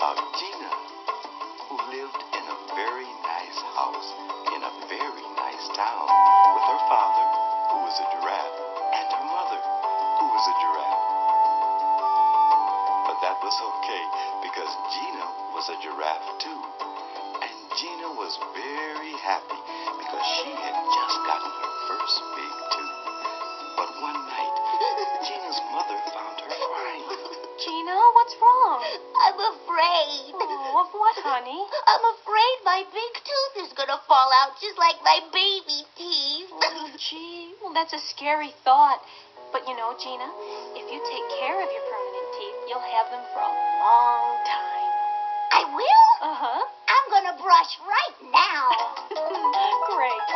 about Gina, who lived in a very nice house in a very nice town with her father, who was a giraffe, and her mother, who was a giraffe. But that was okay because Gina was a giraffe too. And Gina was very happy because she had just gotten her first big tooth. But one night, Gina's mother found her crying. Gina, what's wrong? I'm afraid. Oh, of what, honey? I'm afraid my big tooth is going to fall out just like my baby teeth. Oh, gee, well, that's a scary thought. But you know, Gina, if you take care of your permanent teeth, you'll have them for a long time. I will? Uh-huh. I'm going to brush right now. Great.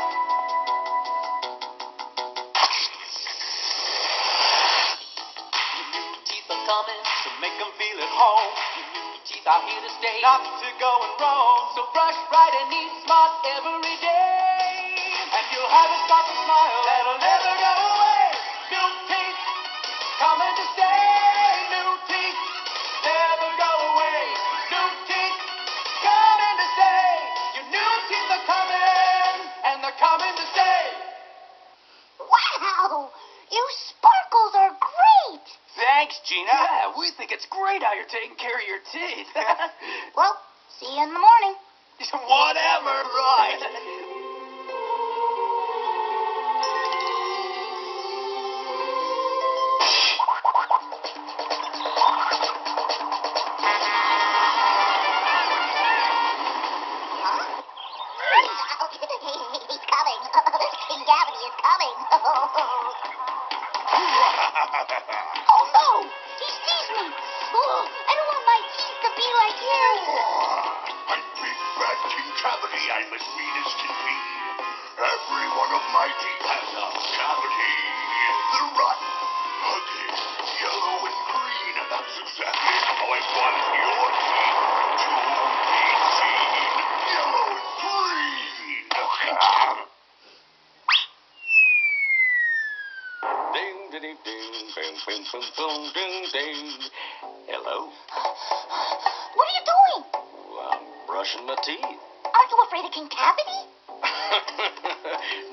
Coming, so make them feel at home. Your new teeth are here to stay, not to go and roam. So brush right and eat smart every day, and you'll have a sparkle smile that'll never go away. New teeth coming to stay. New teeth never go away. New teeth coming to stay. Your new teeth are coming, and they're coming to stay. Wow! You sparkles are great! Thanks, Gina. Yeah, we think it's great how you're taking care of your teeth. Well, see you in the morning. Whatever, right. He's coming. King Gavity is coming. Oh, no! He sees me! Oh, I don't want my teeth to be like his. I'm Big Bad King Cavity. I'm as mean as can be. Every one of my teeth has a cavity. They're rotten, ugly, yellow, and green. And that's exactly how I want your teeth to be seen. Yellow and green. Ding, ding, ding, ding, bing, bing, boom, boom, ding, ding. Hello? What are you doing? Well, I'm brushing my teeth. Aren't you afraid of King Cavity?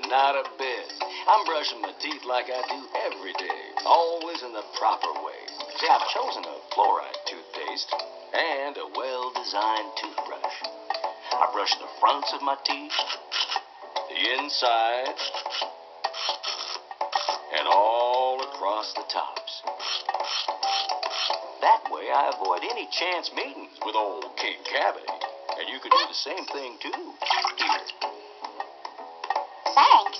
Not a bit. I'm brushing my teeth like I do every day, always in the proper way. See, I've chosen a fluoride toothpaste and a well-designed toothbrush. I brush the fronts of my teeth, the inside, and all across the tops. That way I avoid any chance meetings with old King Cavity. And you could do the same thing, too. Here. Thanks.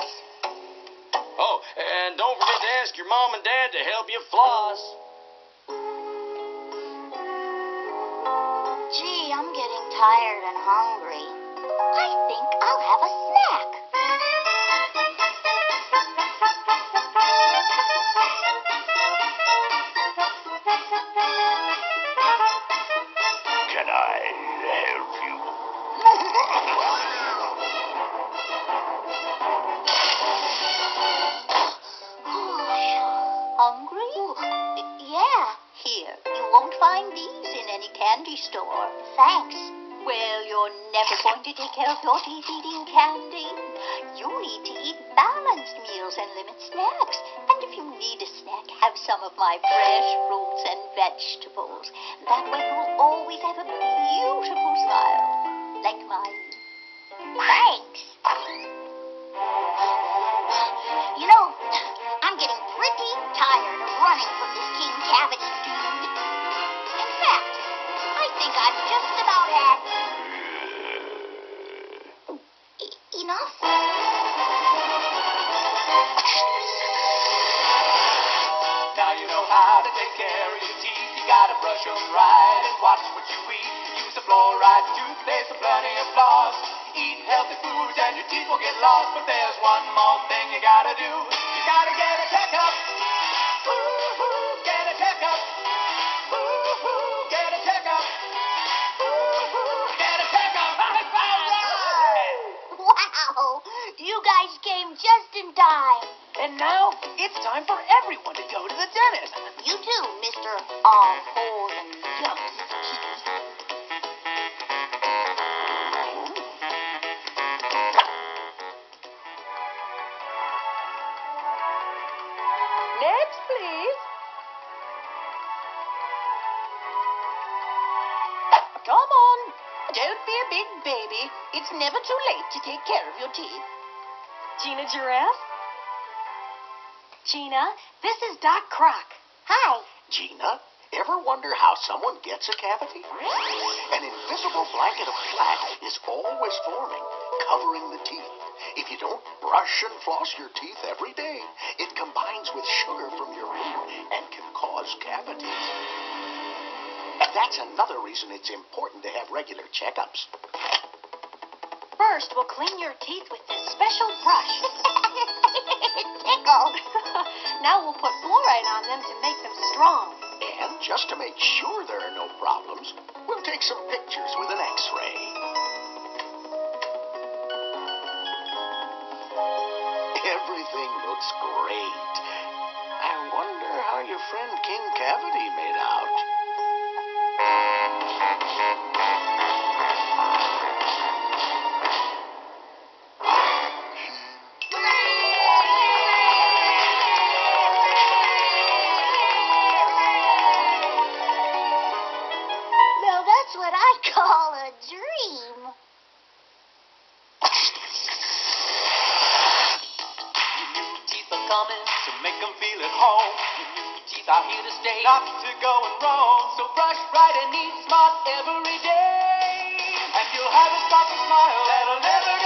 Oh, and don't forget to ask your mom and dad to help you floss. Gee, I'm getting tired and hungry. I think I'll have a snack. Can I help you? Hungry? Yeah. Here, you won't find these in any candy store. Thanks. Well, you're never going to take care of your teeth eating candy. You need to eat balanced meals and limit snacks. And if you need a snack, have some of my fresh fruits and vegetables. That way you'll always have a beautiful smile, like mine. Thanks. You know, I'm getting pretty tired of running from this King Cavity dude. In fact, I think I've just about had enough. Now you know how to take care of your teeth. You gotta brush them right and watch what you eat. Use a fluoride toothpaste with plenty of floss. Eat healthy foods and your teeth will get lost. But there's one more thing you gotta do. You gotta get a checkup. Woo-hoo, get a checkup. Woo-hoo, get a checkup. Woo-hoo, get a checkup. All right. Wow, you guys came just in time. And now it's time for everyone to go to the dentist. You too, Mr. All Holes and Yucky Teeth. Don't be a big baby. It's never too late to take care of your teeth. Gina Giraffe? Gina, this is Doc Croc. Hi. Gina, ever wonder how someone gets a cavity? An invisible blanket of fat is always forming, covering the teeth. If you don't brush and floss your teeth every day, it combines with sugar from your food and can cause cavities. That's another reason it's important to have regular checkups. First, we'll clean your teeth with this special brush. Tickle. Now we'll put fluoride on them to make them strong. And just to make sure there are no problems, we'll take some pictures with an X-ray. Everything looks great. I wonder how your friend King Cavity made out. Now that's what I call a dream. Your new teeth are coming, so make them feel at home. Your new teeth are here to stay, not to go and roam. So brush right and neat, smart every day, and you'll have a sparkle smile that'll never